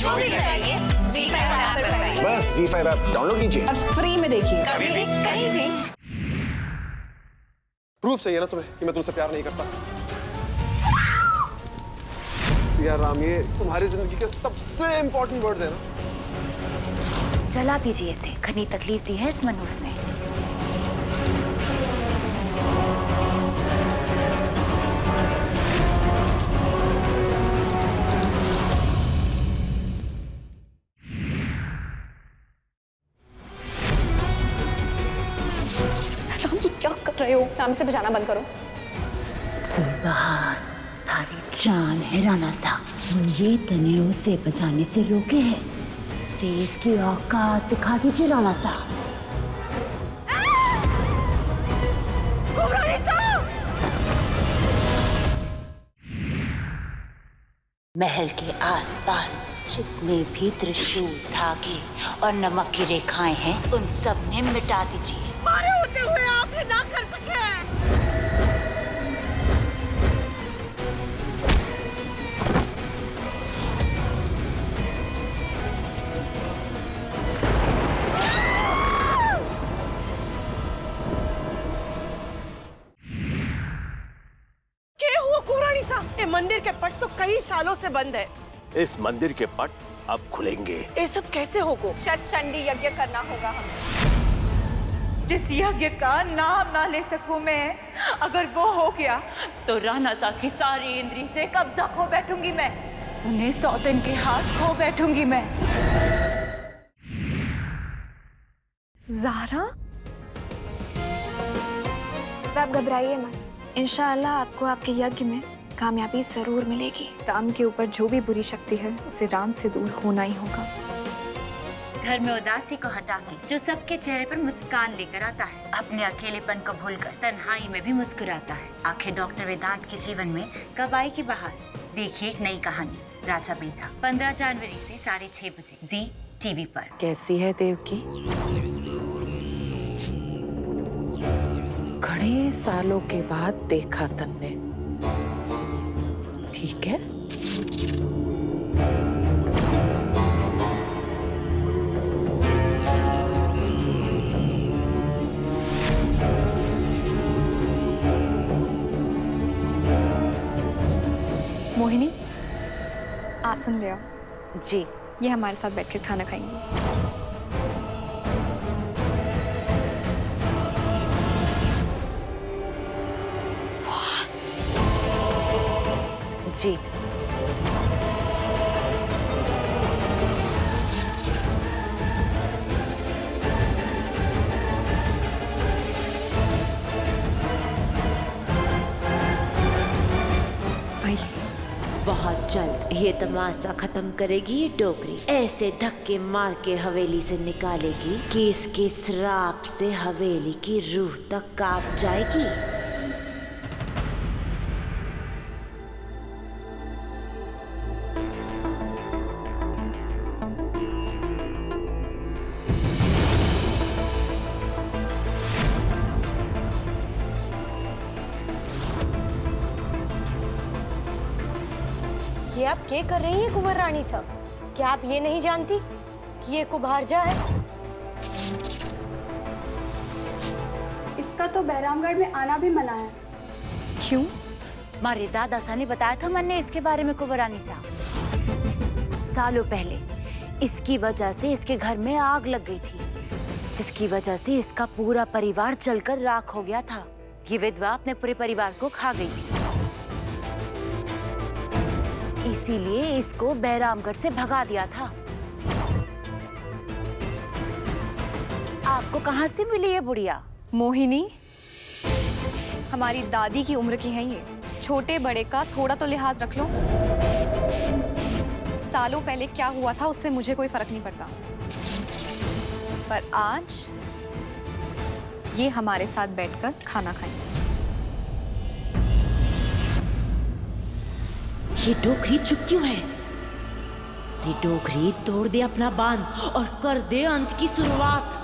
जो भी चाहिए ZEE5 ऐप पर पाइए। बस ZEE5 ऐप डाउनलोड कीजिए और फ्री में देखिए, कभी भी कहीं भी। प्रूफ चाहिए ना तुम्हें कि मैं तुमसे प्यार नहीं करता? सिया राम, ये तुम्हारी जिंदगी के सबसे इंपॉर्टेंट वर्ड्स है ना। चला दीजिए इसे, घनी तकलीफ दी है इस मनूस ने। राम जी क्या कर रहे हो? राम से बजाना बंद करो। सुबहान, थारी जान है राणा साहब, ये तने उसे बचाने से रोके है। से इसकी औकात दिखा दीजिए राणा साहब। महल के आसपास जितने भी त्रिशूल, धागे और नमक की रेखाएं हैं, उन सब ने मिटा दीजिए। मारे होते हुए आप ये ना कर सके। क्या हुआ कुबरानी साहब? ये मंदिर के पट तो कई सालों से बंद है। इस मंदिर के पट अब खुलेंगे। ये सब कैसे होगा? शायद चंडी यज्ञ करना होगा हमें। जिस यज्ञ का नाम ना ले सकूं मैं, अगर वो हो गया तो राणा साहब की सारी इंद्री से कब्जा खो बैठूंगी मैं, उन्हें सौतन के हाथ खो बैठूंगी मैं। ज़ारा, आप घबराइए मत, इंशाअल्लाह आपको आपके यज्ञ में कामयाबी जरूर मिलेगी। राम के ऊपर जो भी बुरी शक्ति है उसे राम से दूर होना ही होगा। घर में उदासी को हटा के जो सबके चेहरे पर मुस्कान लेकर आता है, अपने अकेलेपन को भूलकर तन्हाई में भी मुस्कुराता है। आखिर डॉक्टर वेदांत के जीवन में कब आएगी बहार? देखिए एक नई कहानी, राजा बेटा, 15 जनवरी से 6:30 बजे ZEE TV पर। कैसी है देवकी? घणे सालों के बाद देखा तन्ने, ठीक है? मोहिनी, आसन ले आओ। जी। ये हमारे साथ बैठकर खाना खाएंगे। जी। बहुत जल्द ये तमाशा खत्म करेगी ये डोगरी। ऐसे धक्के मार के हवेली से निकालेगी कि इसके श्राप से हवेली की रूह तक कांप जाएगी। ये आप क्या कर रही हैं कुंवर रानी साहब? क्या आप ये नहीं जानती कि ये कुम्हारजा है? इसका तो बहरामगढ़ में आना भी मना है। क्यों? हमारे दादा सा ने बताया था मन ने इसके बारे में कुंवरानी साहब। सालों पहले इसकी वजह से इसके घर में आग लग गई थी, जिसकी वजह से इसका पूरा परिवार जलकर राख हो गया था। ये विधवा अपने पूरे परिवार को खा गई थी, इसीलिए इसको बहरामगढ़ से भगा दिया था। आपको कहां से मिली ये बुढ़िया? मोहिनी, हमारी दादी की उम्र की है ये। छोटे बड़े का थोड़ा तो लिहाज रख लो। सालों पहले क्या हुआ था उससे मुझे कोई फर्क नहीं पड़ता, पर आज ये हमारे साथ बैठकर खाना खाएंगे। ये डोगरी चुप क्यों है? ये डोगरी तोड़ दे अपना बांध और कर दे अंत की शुरुआत।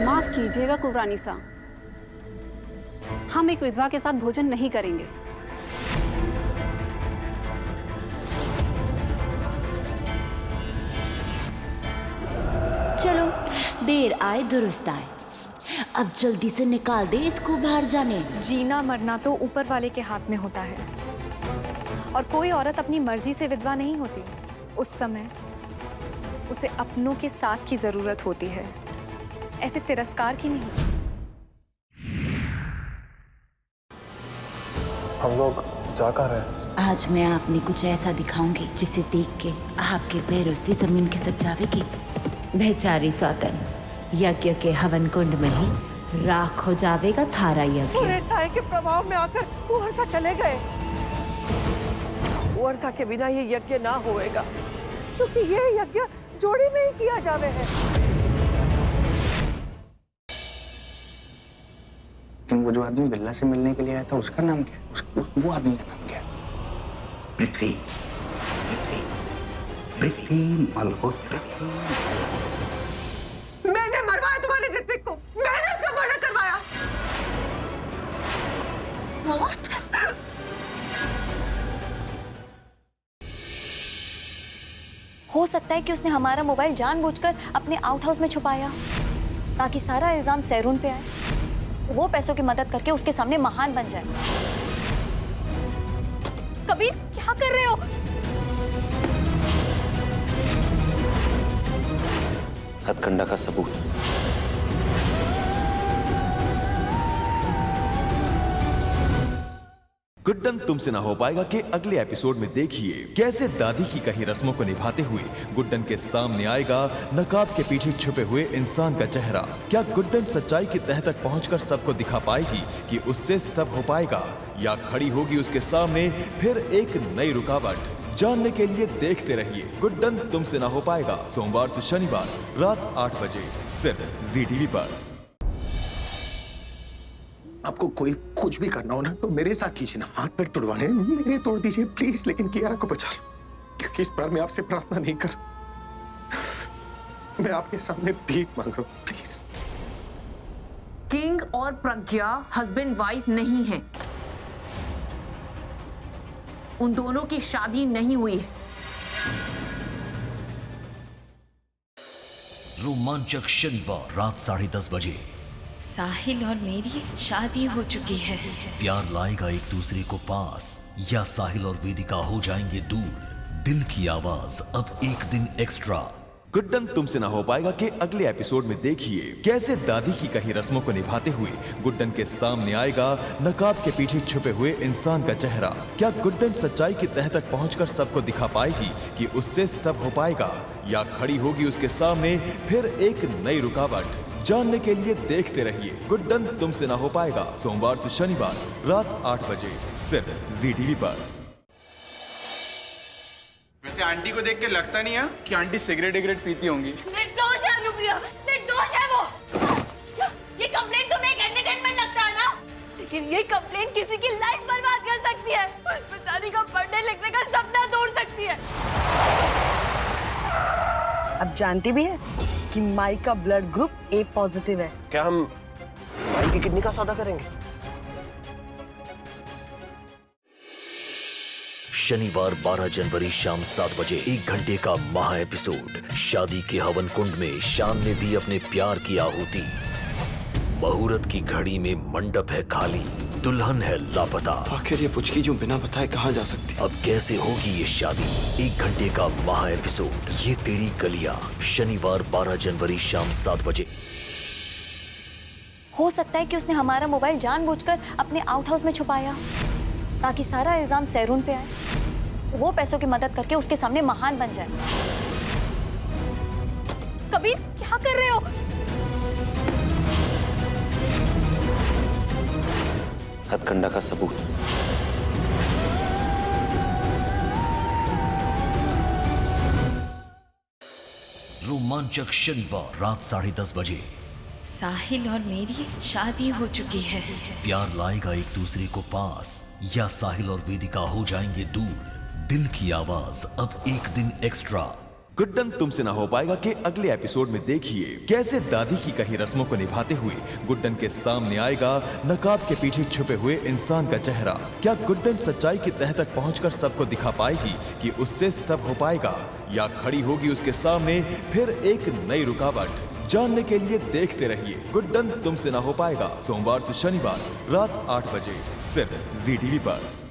माफ कीजिएगा कुंवरानी साहब, हम एक विधवा के साथ भोजन नहीं करेंगे। देर आए दुरुस्त आए। अब जल्दी से निकाल दे इसको बाहर जाने। जीना मरना तो ऊपर वाले के हाथ में होता है, और कोई औरत अपनी मर्जी से विधवा नहीं होती। उस समय उसे अपनों के साथ की जरूरत होती है, ऐसे तिरस्कार की नहीं। हम लोग जा कहाँ रहे हैं? आज मैं आपने कुछ ऐसा दिखाऊंगी जिसे देख के आपके पैरों से जमीन खिसक जाएगी। बेचारी सौतन यज्ञ के हवन कुंड में ही राख हो जाएगा थारा यज्ञ। पूरे साए के प्रभाव में आकर कुहरसा चले गए। कुहरसा के बिना ये यज्ञ ना होएगा, क्योंकि ये यज्ञ जोड़ी में ही किया जावे है। वो जो आदमी बिल्ला से मिलने के लिए आया था, उसका नाम क्या है? वो आदमी का नाम क्या है? पृथ्वी। पृथ्वी। पृथ्वी मल्होत्रा। मैंने मरवाया तुम्हारे ऋत्विक को, मैंने उसका मर्डर करवाया। हो सकता है कि उसने हमारा मोबाइल जानबूझकर अपने आउट हाउस में छुपाया ताकि सारा इल्जाम सैरून पे आए, वो पैसों की मदद करके उसके सामने महान बन जाए। कबीर, क्या कर रहे हो? हथकंडा का सबूत। गुड्डन तुमसे ना हो पाएगा के अगले एपिसोड में देखिए कैसे दादी की कही रस्मों को निभाते हुए गुड्डन के सामने आएगा नकाब के पीछे छुपे हुए इंसान का चेहरा। क्या गुड्डन सच्चाई की तह तक पहुंचकर सबको दिखा पाएगी कि उससे सब हो पाएगा, या खड़ी होगी उसके सामने फिर एक नई रुकावट? जानने के लिए देखते रहिए गुड्डन तुमसे ना हो पाएगा, सोमवार से शनिवार रात 8 बजे सिर्फ ZTV पर। आपको कोई कुछ भी करना हो ना तो मेरे साथ कीजिए ना, हाथ पैर तोड़वाने मेरे तोड़ दीजिए प्लीज, लेकिन कियारा को बचा लो, क्योंकि इस बार मैं आपसे प्रार्थना नहीं कर, मैं आपके सामने भीख मांग रहा हूं, प्लीज। किंग और प्रज्ञा हस्बैंड वाइफ नहीं है, उन दोनों की शादी नहीं हुई है। रोमांचक शनिवार रात 10:30 बजे। साहिल और मेरी शादी हो चुकी है। प्यार लाएगा एक दूसरे को पास, या साहिल और वेदिका हो जाएंगे दूर? दिल की आवाज अब एक दिन एक्स्ट्रा। गुड्डन तुमसे ना हो पाएगा के अगले एपिसोड में देखिए कैसे दादी की कही रस्मों को निभाते हुए गुड्डन के सामने आएगा नकाब के पीछे छुपे हुए इंसान का चेहरा। क्या गुड्डन सच्चाई की तह तक पहुंचकर सबको दिखा पाएगी कि उससे सब हो पाएगा, या खड़ी होगी उसके सामने फिर एक नई रुकावट? जानने के लिए देखते रहिए गुड्डन तुमसे ना हो पाएगा, सोमवार से शनिवार रात 8 बजे सिर्फ ZTV पर। वैसे आंटी को देख के लगता नहीं है कि आंटी सिगरेट पीती होंगी। निर्दोष है अनुप्रिया, निर्दोष है वो। ये कंप्लेंट तुम्हें एक एंटरटेनमेंट लगता है ना, लेकिन ये कंप्लेंट किसी की लाइफ बर्बाद कर सकती है, उस बेचारी का पढ़ने लिखने का सपना तोड़ सकती है। अब जानती भी है कि माई का ब्लड ग्रुप A पॉजिटिव है। क्या हम माई की किडनी का सौदा करेंगे? शनिवार 12 जनवरी शाम 7 बजे 1 घंटे का महा एपिसोड। शादी के हवन कुंड में शान ने दी अपने प्यार की आहुति। मुहूर्त की घड़ी में मंडप है खाली, दुल्हन है लापता। आखिर ये पुचकी जो बिना बताए कहाँ जा सकती? अब कैसे होगी ये शादी? 1 घंटे का महा एपिसोड ये तेरी कलियां, शनिवार 12 जनवरी शाम 7 बजे। हो सकता है कि उसने हमारा मोबाइल जानबूझकर अपने आउट हाउस में छुपाया ताकि सारा इल्जाम सैरून पे आए, वो पैसों की मदद करके उसके सामने महान बन जाए। कबीर, क्या कर रहे हो? हथकंडा का सबूत। रोमांचक शनिवार रात 10:30 बजे। साहिल और मेरी शादी हो चुकी है। प्यार लाएगा एक दूसरे को पास, या साहिल और वेदिका हो जाएंगे दूर? दिल की आवाज अब एक दिन एक्स्ट्रा। गुड्डन तुमसे ना हो पाएगा के अगले एपिसोड में देखिए कैसे दादी की कही रस्मों को निभाते हुए गुड्डन के सामने आएगा नकाब के पीछे छुपे हुए इंसान का चेहरा। क्या गुड्डन सच्चाई की तह तक पहुंचकर सबको दिखा पाएगी कि उससे सब हो पाएगा, या खड़ी होगी उसके सामने फिर एक नई रुकावट? जानने के लिए देखते रहिए गुड्डन तुमसे ना हो पाएगा, सोमवार से शनिवार रात 8 बजे सिर्फ ZTV पर।